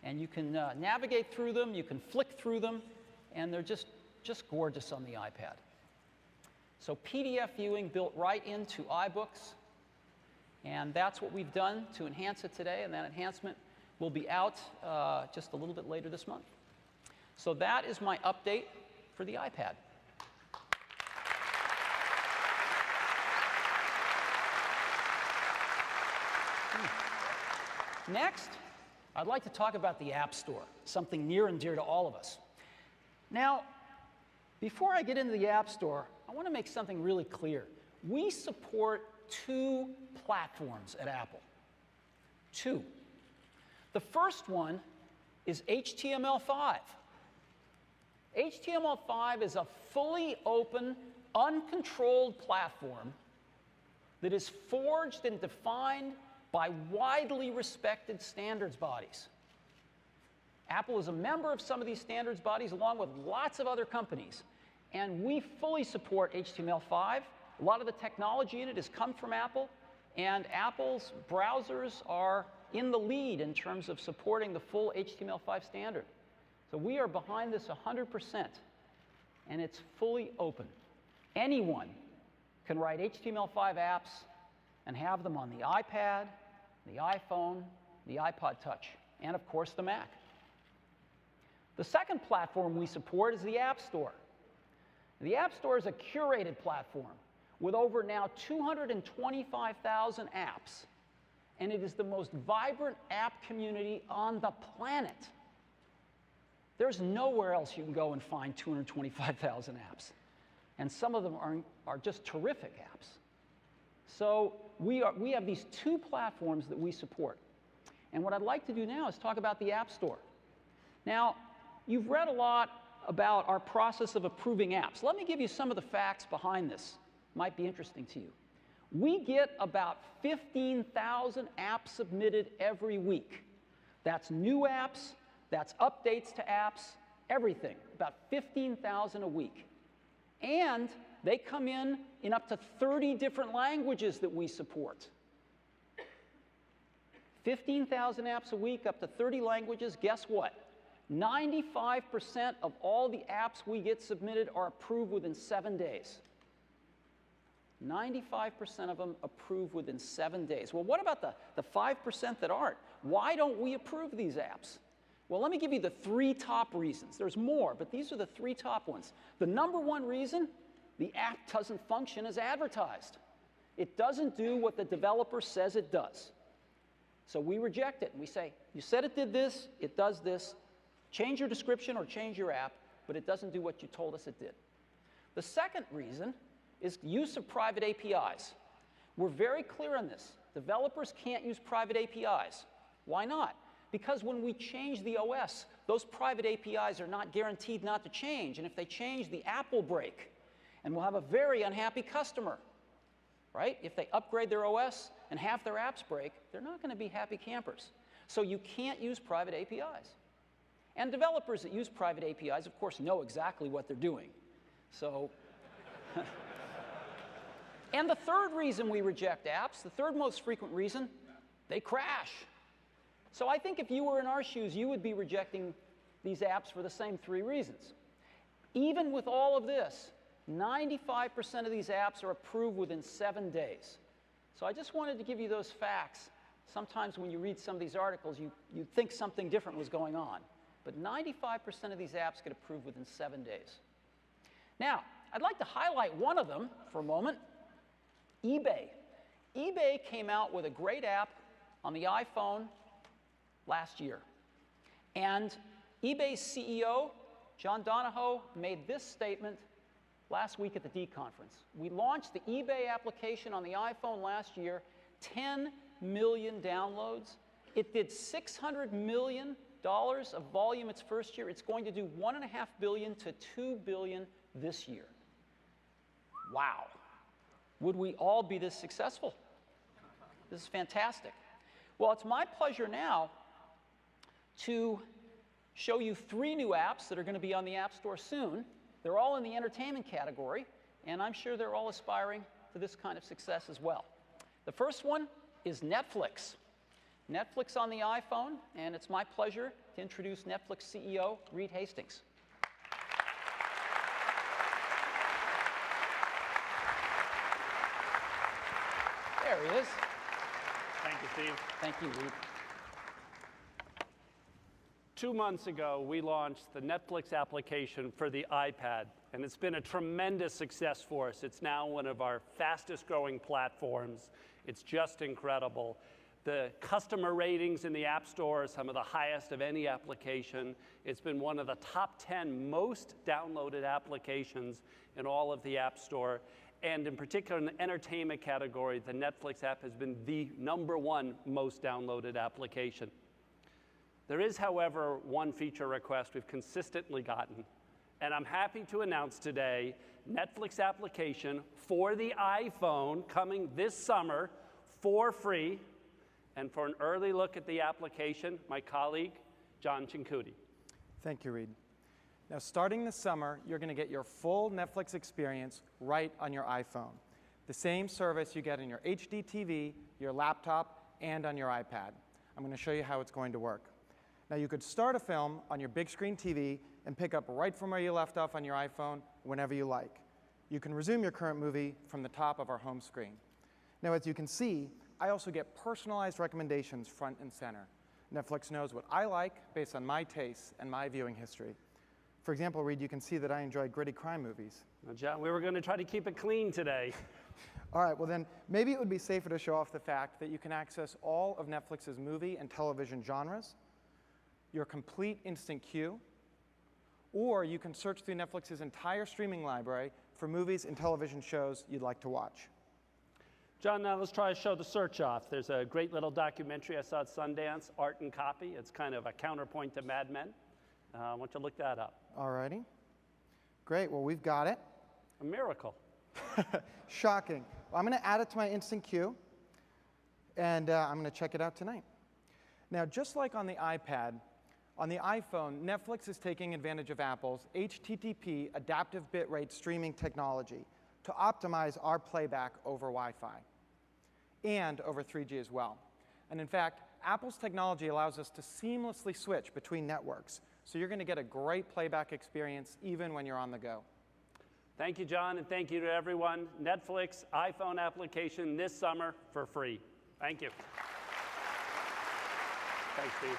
And you can navigate through them, you can flick through them, and they're just gorgeous on the iPad. So PDF viewing built right into iBooks, and that's what we've done to enhance it today, and that enhancement will be out just a little bit later this month. So that is my update for the iPad. Next, I'd like to talk about the App Store, something near and dear to all of us. Now, before I get into the App Store, I want to make something really clear. We support 2 platforms at Apple. 2. The first one is HTML5. HTML5 is a fully open, uncontrolled platform that is forged and defined by widely respected standards bodies. Apple is a member of some of these standards bodies, along with lots of other companies. And we fully support HTML5. A lot of the technology in it has come from Apple. And Apple's browsers are in the lead in terms of supporting the full HTML5 standard. So we are behind this 100%. And it's fully open. Anyone can write HTML5 apps and have them on the iPad, the iPhone, the iPod Touch, and of course the Mac. The second platform we support is the App Store. The App Store is a curated platform with over now 225,000 apps, and it is the most vibrant app community on the planet. There's nowhere else you can go and find 225,000 apps, and some of them are just terrific apps. So we have these 2 platforms that we support. And what I'd like to do now is talk about the App Store. Now, you've read a lot about our process of approving apps. Let me give you some of the facts behind this. Might be interesting to you. We get about 15,000 apps submitted every week. That's new apps, that's updates to apps, everything. About 15,000 a week. And they come in up to 30 different languages that we support. 15,000 apps a week, up to 30 languages. Guess what? 95% of all the apps we get submitted are approved within 7 days. 95% of them approved within 7 days. Well, what about the 5% that aren't? Why don't we approve these apps? Well, let me give you the 3 top reasons. There's more, but these are the 3 top ones. The number 1 reason, the app doesn't function as advertised. It doesn't do what the developer says it does. So we reject it, and we say, you said it did this, it does this. Change your description or change your app, but it doesn't do what you told us it did. The second reason is the use of private APIs. We're very clear on this. Developers can't use private APIs. Why not? Because when we change the OS, those private APIs are not guaranteed not to change. And if they change, the app will break. And we'll have a very unhappy customer. Right? If they upgrade their OS and half their apps break, they're not going to be happy campers. So you can't use private APIs. And developers that use private APIs, of course, know exactly what they're doing. So, and the third reason we reject apps, the third most frequent reason, they crash. So I think if you were in our shoes, you would be rejecting these apps for the same 3 reasons. Even with all of this, 95% of these apps are approved within 7 days. So I just wanted to give you those facts. Sometimes when you read some of these articles, you think something different was going on. But 95% of these apps get approved within 7 days. Now, I'd like to highlight one of them for a moment, eBay. eBay came out with a great app on the iPhone last year. And eBay's CEO, John Donahoe, made this statement last week at the D conference. We launched the eBay application on the iPhone last year, 10 million downloads. It did $600 million of volume its first year. It's going to do $1.5 billion to $2 billion this year. Wow. Would we all be this successful? This is fantastic. Well, it's my pleasure now to show you 3 new apps that are going to be on the App Store soon. They're all in the entertainment category, and I'm sure they're all aspiring to this kind of success as well. The first one is Netflix. Netflix on the iPhone, and it's my pleasure to introduce Netflix CEO Reed Hastings. There he is. Thank you, Steve. Thank you, Reed. 2 months ago, we launched the Netflix application for the iPad, and it's been a tremendous success for us. It's now one of our fastest growing platforms. It's just incredible. The customer ratings in the App Store are some of the highest of any application. It's been one of the top 10 most downloaded applications in all of the App Store. And in particular, in the entertainment category, the Netflix app has been the #1 most downloaded application. There is, however, one feature request we've consistently gotten, and I'm happy to announce today Netflix application for the iPhone coming this summer for free. And for an early look at the application, my colleague, John Cincutti. Thank you, Reed. Now, starting this summer, you're going to get your full Netflix experience right on your iPhone. The same service you get in your HD TV, your laptop, and on your iPad. I'm going to show you how it's going to work. Now, you could start a film on your big screen TV and pick up right from where you left off on your iPhone whenever you like. You can resume your current movie from the top of our home screen. Now, as you can see, I also get personalized recommendations front and center. Netflix knows what I like based on my tastes and my viewing history. For example, Reed, you can see that I enjoy gritty crime movies. Now, John, we were going to try to keep it clean today. All right, well then, maybe it would be safer to show off the fact that you can access all of Netflix's movie and television genres, your complete instant queue, or you can search through Netflix's entire streaming library for movies and television shows you'd like to watch. John, now let's try to show the search off. There's a great little documentary I saw at Sundance, Art and Copy. It's kind of a counterpoint to Mad Men. I want you to look that up. All righty. Great, well, we've got it. A miracle. Shocking. Well, I'm going to add it to my instant queue, and I'm going to check it out tonight. Now, just like on the iPad, on the iPhone, Netflix is taking advantage of Apple's HTTP adaptive bitrate streaming technology to optimize our playback over Wi-Fi and over 3G as well. And in fact, Apple's technology allows us to seamlessly switch between networks, so you're going to get a great playback experience even when you're on the go. Thank you, John, and thank you to everyone. Netflix iPhone application this summer for free. Thank you. Thanks, Steve.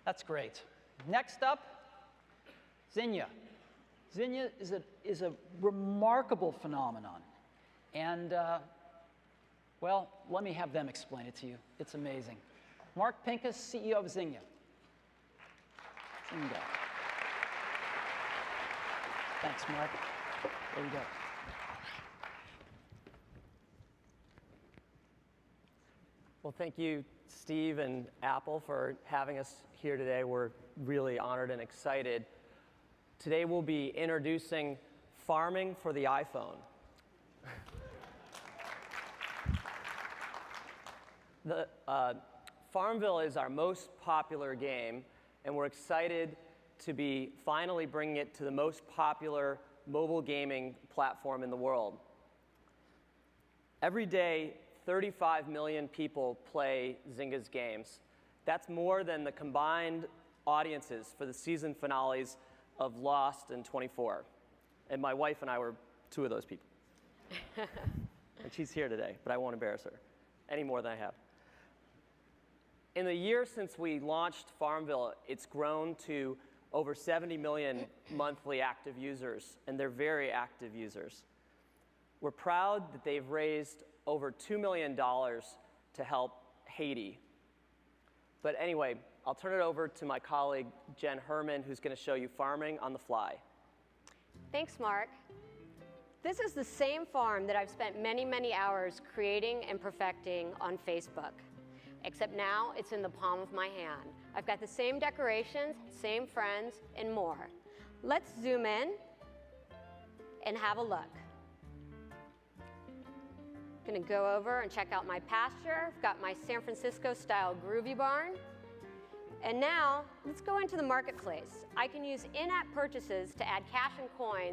That's great. Next up, Zinnia. Zinnia is a remarkable phenomenon. And, well, let me have them explain it to you. It's amazing. Mark Pincus, CEO of Zinnia. Zinnia. Thanks, Mark. There you go. Well, thank you, Steve and Apple, for having us here today. We're really honored and excited. Today we'll be introducing farming for the iPhone. Farmville is our most popular game, and we're excited to be finally bringing it to the most popular mobile gaming platform in the world. Every day, 35 million people play Zynga's games. That's more than the combined audiences for the season finales of Lost and 24. And my wife and I were 2 of those people. And she's here today, but I won't embarrass her any more than I have. In the year since we launched Farmville, it's grown to over 70 million monthly active users, and they're very active users. We're proud that they've raised over $2 million to help Haiti. But anyway, I'll turn it over to my colleague, Jen Herman, who's going to show you farming on the fly. Thanks, Mark. This is the same farm that I've spent many, many hours creating and perfecting on Facebook. Except now it's in the palm of my hand. I've got the same decorations, same friends, and more. Let's zoom in and have a look. Gonna go over and check out my pasture. I've got my San Francisco style groovy barn. And now let's go into the marketplace. I can use in-app purchases to add cash and coins